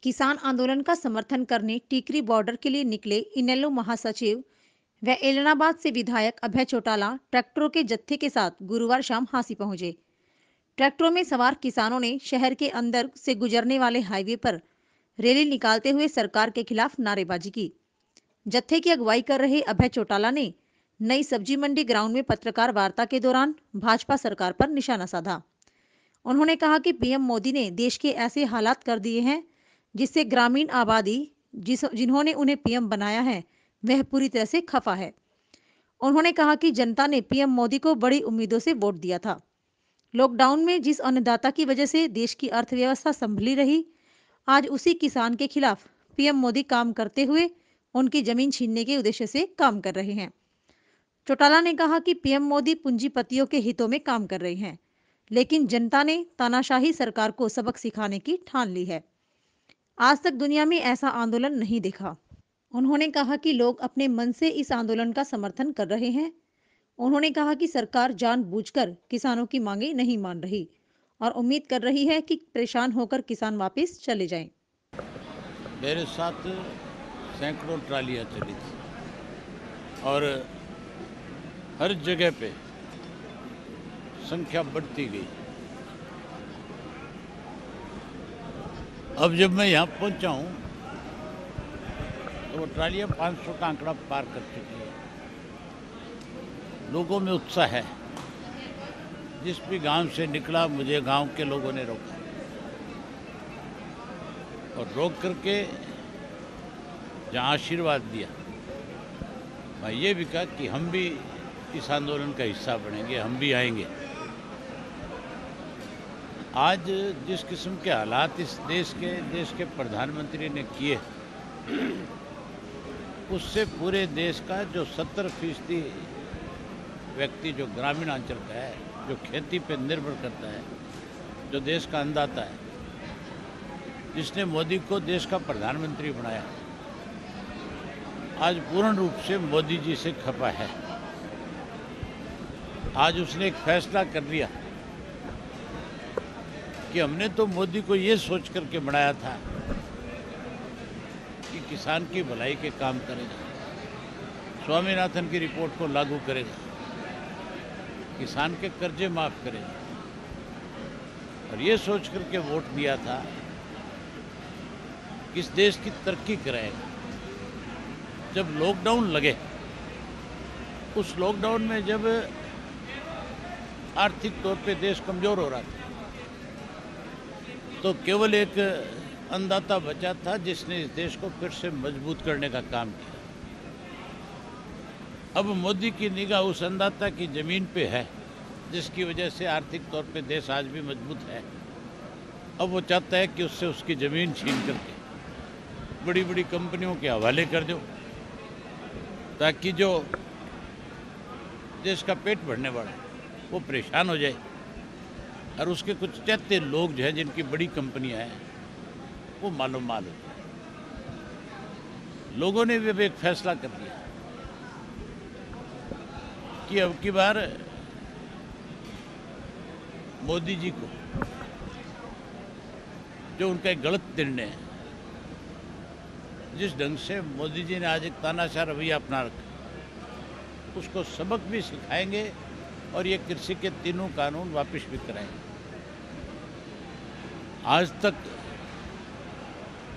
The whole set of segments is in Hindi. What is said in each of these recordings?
किसान आंदोलन का समर्थन करने टीकरी बॉर्डर के लिए निकले इनेलो महासचिव व एलनाबाद से विधायक अभय चौटाला ट्रैक्टरों के जत्थे के साथ गुरुवार शाम हांसी पहुंचे। ट्रैक्टरों में सवार किसानों ने शहर के अंदर से गुजरने वाले हाईवे पर रैली निकालते हुए सरकार के खिलाफ नारेबाजी की। जत्थे की अगुवाई कर रहे अभय चौटाला ने नई सब्जी मंडी ग्राउंड में पत्रकार वार्ता के दौरान भाजपा सरकार पर निशाना साधा। उन्होंने कहा कि पीएम मोदी ने देश के ऐसे हालात कर दिए हैं जिससे ग्रामीण आबादी जिन्होंने उन्हें पीएम बनाया है वह पूरी तरह से खफा है। उन्होंने कहा कि जनता ने पीएम मोदी को बड़ी उम्मीदों से वोट दिया था। लॉकडाउन में जिस अन्नदाता की वजह से देश की अर्थव्यवस्था संभली रही, आज उसी किसान के खिलाफ पीएम मोदी काम करते हुए उनकी जमीन छीनने के उद्देश्य से काम कर रहे हैं। चौटाला ने कहा कि पीएम मोदी पूंजीपतियों के हितों में काम कर रहे हैं, लेकिन जनता ने तानाशाही सरकार को सबक सिखाने की ठान ली है। आज तक दुनिया में ऐसा आंदोलन नहीं देखा। उन्होंने कहा कि लोग अपने मन से इस आंदोलन का समर्थन कर रहे हैं। उन्होंने कहा कि सरकार जानबूझकर किसानों की मांगे नहीं मान रही और उम्मीद कर रही है कि परेशान होकर किसान वापस चले जाएं। मेरे साथ सैकड़ों ट्रालियाँ चली थी और हर जगह पे संख्या बढ़ती गई। अब जब मैं यहाँ पहुँचा हूँ तो वो ट्रालियाँ 500 का आंकड़ा पार कर चुकी है। लोगों में उत्साह है। जिस भी गांव से निकला मुझे गांव के लोगों ने रोका और रोक करके जहाँ आशीर्वाद दिया, मैं ये भी कहा कि हम भी इस आंदोलन का हिस्सा बनेंगे, हम भी आएंगे। आज जिस किस्म के हालात इस देश के प्रधानमंत्री ने किए, उससे पूरे देश का जो 70% व्यक्ति जो ग्रामीण अंचल का है, जो खेती पे निर्भर करता है, जो देश का अन्नदाता है, जिसने मोदी को देश का प्रधानमंत्री बनाया, आज पूर्ण रूप से मोदी जी से खफा है। आज उसने एक फैसला कर लिया कि हमने तो मोदी को ये सोच करके बनाया था कि किसान की भलाई के काम करेगा, स्वामीनाथन की रिपोर्ट को लागू करेगा, किसान के कर्जे माफ करेगा, और ये सोच करके वोट दिया था कि इस देश की तरक्की कराएगा। जब लॉकडाउन लगे, उस लॉकडाउन में जब आर्थिक तौर पे देश कमजोर हो रहा था, तो केवल एक अन्नदाता बचा था जिसने इस देश को फिर से मजबूत करने का काम किया। अब मोदी की निगाह उस अन्नदाता की जमीन पे है, जिसकी वजह से आर्थिक तौर पे देश आज भी मजबूत है। अब वो चाहता है कि उससे उसकी जमीन छीन करके बड़ी बड़ी कंपनियों के हवाले कर दो, ताकि जो देश का पेट भरने वाला है वो परेशान हो जाए, और उसके कुछ चैत्य लोग जो है, जिनकी बड़ी कंपनियां हैं, वो मालो माल हो जाए। लोगों ने भी एक फैसला कर लिया कि अब की बार मोदी जी को, जो उनका एक गलत निर्णय है, जिस ढंग से मोदी जी ने आज एक तानाशाह रवैया अपना रखा, उसको सबक भी सिखाएंगे और ये कृषि के तीनों कानून वापस भी कराएंगे। आज तक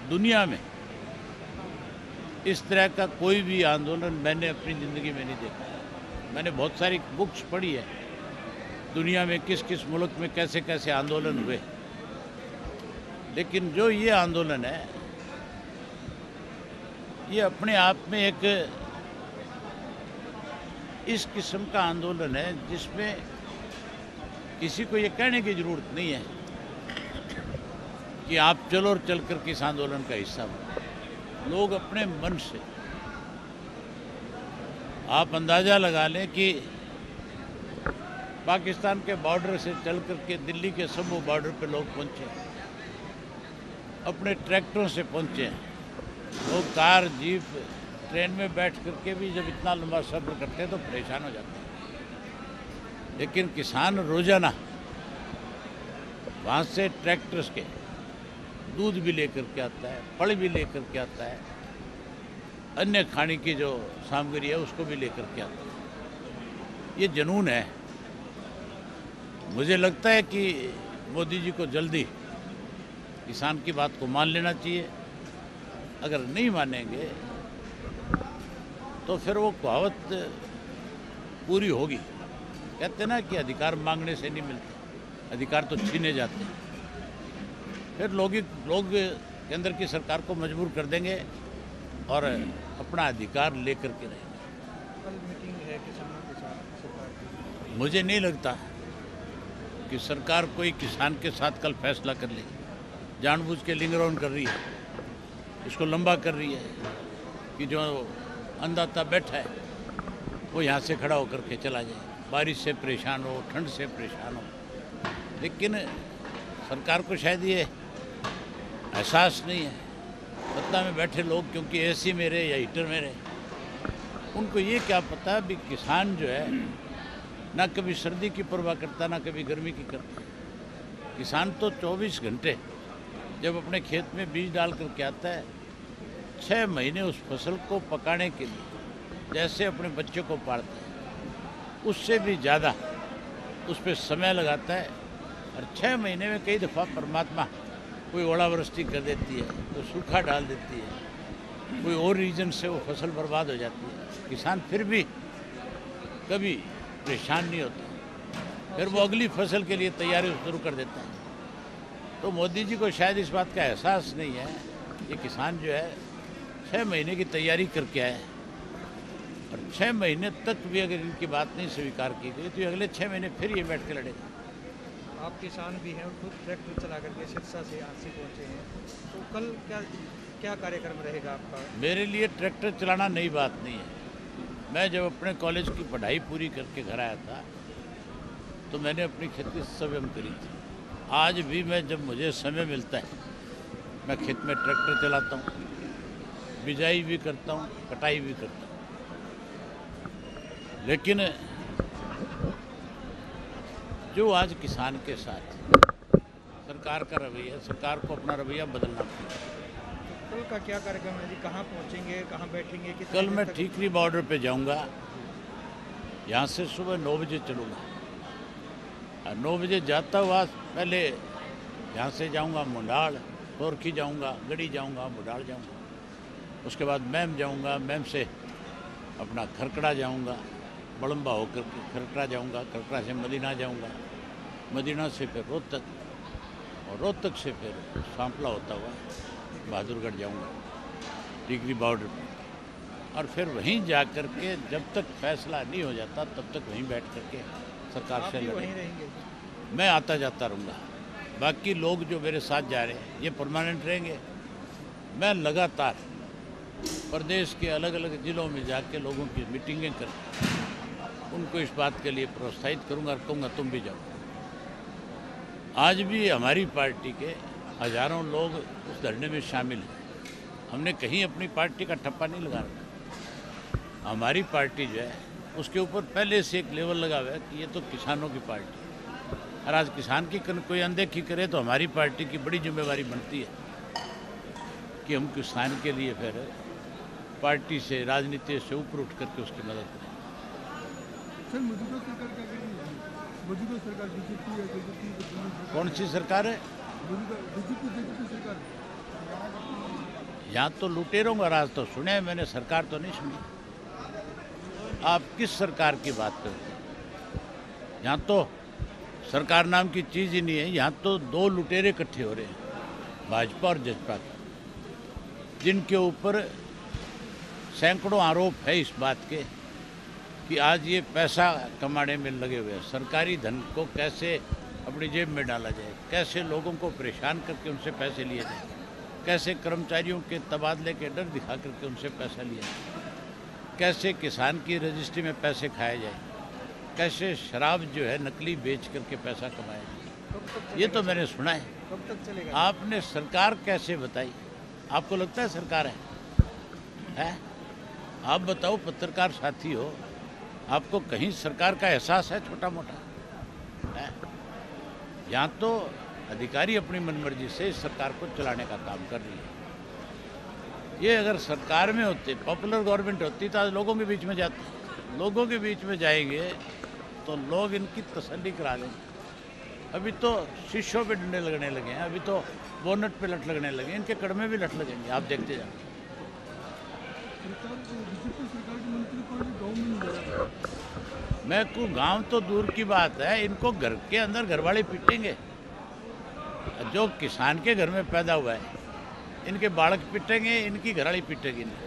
दुनिया में इस तरह का कोई भी आंदोलन मैंने अपनी ज़िंदगी में नहीं देखा। मैंने बहुत सारी बुक्स पढ़ी है, दुनिया में किस किस मुल्क में कैसे कैसे आंदोलन हुए, लेकिन जो ये आंदोलन है, ये अपने आप में एक इस किस्म का आंदोलन है जिसमें किसी को ये कहने की ज़रूरत नहीं है कि आप चलो और चल कर के इस आंदोलन का हिस्सा बनो। लोग अपने मन से, आप अंदाज़ा लगा लें कि पाकिस्तान के बॉर्डर से चल कर के दिल्ली के सबो बॉर्डर पे लोग पहुँचे, अपने ट्रैक्टरों से पहुँचे हैं। लोग कार, जीप, ट्रेन में बैठ करके भी जब इतना लंबा सफ़र करते हैं तो परेशान हो जाते हैं, लेकिन किसान रोजाना वहाँ से ट्रैक्टर्स के दूध भी लेकर के आता है, फल भी लेकर के आता है, अन्य खाने की जो सामग्री है उसको भी लेकर के आता है। ये जुनून है। मुझे लगता है कि मोदी जी को जल्दी किसान की बात को मान लेना चाहिए। अगर नहीं मानेंगे तो फिर वो कहावत पूरी होगी। कहते हैं ना कि अधिकार मांगने से नहीं मिलते, अधिकार तो छीने जाते हैं। फिर लोग केंद्र की सरकार को मजबूर कर देंगे और अपना अधिकार लेकर के रहेंगे। कल मीटिंग है किसानों के साथ सरकार की। मुझे नहीं लगता कि सरकार कोई किसान के साथ कल फैसला कर लेगी। जानबूझ के लिंगर ऑन कर रही है, इसको लंबा कर रही है कि जो अंधाता बैठा है वो यहाँ से खड़ा होकर के चला जाए, बारिश से परेशान हो, ठंड से परेशान हो। लेकिन सरकार को शायद ये एहसास नहीं है, सत्ता में बैठे लोग क्योंकि एसी में रहे या हीटर में रहे, उनको ये क्या पता भी किसान जो है ना कभी सर्दी की परवाह करता ना कभी गर्मी की करता। किसान तो 24 घंटे जब अपने खेत में बीज डाल करके आता है, 6 महीने उस फसल को पकाने के लिए जैसे अपने बच्चे को पालता है उससे भी ज़्यादा उस पर समय लगाता है। और 6 महीने में कई दफ़ा परमात्मा कोई ओलावृष्टि कर देती है, कोई सूखा डाल देती है, कोई और रीजन से वो फसल बर्बाद हो जाती है। किसान फिर भी कभी परेशान नहीं होता, फिर वो अगली फसल के लिए तैयारी शुरू कर देता है। तो मोदी जी को शायद इस बात का एहसास नहीं है। ये किसान जो है 6 महीने की तैयारी करके आए और 6 महीने तक भी अगर इनकी बात नहीं स्वीकार की गई तो अगले 6 महीने फिर ये बैठ के लड़ेगा। आप किसान भी हैं और खुद ट्रैक्टर चला करके सिरसा से आज से पहुँचे हैं, तो कल क्या कार्यक्रम रहेगा आपका? मेरे लिए ट्रैक्टर चलाना नई बात नहीं है। मैं जब अपने कॉलेज की पढ़ाई पूरी करके घर आया था तो मैंने अपनी खेती स्वयं करी थी। आज भी मैं जब मुझे समय मिलता है मैं खेत में ट्रैक्टर चलाता हूँ, बिजाई भी करता हूँ, कटाई भी करता हूँ। लेकिन जो आज किसान के साथ सरकार का रवैया, सरकार को अपना रवैया बदलना पड़ेगा। कल का क्या कार्यक्रम है जी? कहाँ पहुँचेंगे, कहाँ बैठेंगे? कल मैं ठीकरी बॉर्डर पे जाऊंगा। यहाँ से सुबह 9 बजे चलूँगा और 9 बजे जाता हुआ पहले यहाँ से जाऊंगा मुंडाल, तोरखी जाऊंगा, गढ़ी जाऊंगा, मुंडाल जाऊंगा। उसके बाद मैम जाऊंगा, मैम से अपना खरकड़ा जाऊंगा, बड़म्बा होकर के खरकड़ा जाऊंगा, खरकड़ा से मदीना जाऊंगा, मदीना से फिर रोहतक और रोहतक से फिर सांपला होता हुआ बहादुरगढ़ जाऊंगा टीकरी बॉर्डर पर। और फिर वहीं जा कर के जब तक फैसला नहीं हो जाता तब तक वहीं बैठ कर के सरकार से रहेंगे? मैं आता जाता रहूँगा। बाकी लोग जो मेरे साथ जा रहे हैं ये परमानेंट रहेंगे। मैं लगातार प्रदेश के अलग अलग ज़िलों में जाके लोगों की मीटिंगें कर उनको इस बात के लिए प्रोत्साहित करूँगा और कहूँगा तुम भी जाओ। आज भी हमारी पार्टी के हजारों लोग उस धरने में शामिल हैं। हमने कहीं अपनी पार्टी का ठप्पा नहीं लगा रखा। हमारी पार्टी जो है उसके ऊपर पहले से एक लेवल लगा हुआ है कि ये तो किसानों की पार्टी है। और आज किसान की कोई अनदेखी करे तो हमारी पार्टी की बड़ी जिम्मेवारी बनती है कि हम किसान के लिए फिर पार्टी से, राजनीति से ऊपर उठ करके उसकी मदद करें। सर मौजूदा सरकार क्या कर रही है? मौजूदा सरकार बीजेपी है, बीजेपी कौन सी सरकार है? बीजेपी सरकार। यहाँ तो लुटेरों का राज तो सुने, मैंने सरकार तो नहीं सुनी। आप किस सरकार की बात करते हैं? यहाँ तो सरकार नाम की चीज़ ही नहीं है। यहाँ तो 2 लुटेरे इकट्ठे हो रहे हैं, भाजपा और जसपा के, जिनके ऊपर सैकड़ों आरोप है इस बात के कि आज ये पैसा कमाने में लगे हुए हैं। सरकारी धन को कैसे अपनी जेब में डाला जाए, कैसे लोगों को परेशान करके उनसे पैसे लिए जाए, कैसे कर्मचारियों के तबादले के डर दिखा करके उनसे पैसा लिया जाए, कैसे किसान की रजिस्ट्री में पैसे खाए जाए, कैसे शराब जो है नकली बेच करके पैसा कमाया जाए। ये तो मैंने सुना है। कब तक चलेगा? आपने सरकार कैसे बताई? आपको लगता है सरकार है? आप बताओ, पत्रकार साथी हो, आपको कहीं सरकार का एहसास है छोटा मोटा है? यहाँ तो अधिकारी अपनी मनमर्जी से इस सरकार को चलाने का काम कर रही है। ये अगर सरकार में होते, पॉपुलर गवर्नमेंट होती, तो आज लोगों के बीच में जाते। लोगों के बीच में जाएंगे तो लोग इनकी तसल्ली करा देंगे। अभी तो शीशों पे डंडे लगने लगे हैं, अभी तो बोनट पे लट लगने लगे, इनके कड़मे भी लट लगेंगे, आप देखते जाओ। बीजेपी सरकार के मंत्री कोई गाँव में नहीं जा रहा। मैं को गांव तो दूर की बात है, इनको घर के अंदर घरवाले पीटेंगे। जो किसान के घर में पैदा हुआ है, इनके बालक पीटेंगे, इनकी घरवाली पीटेगी नहीं।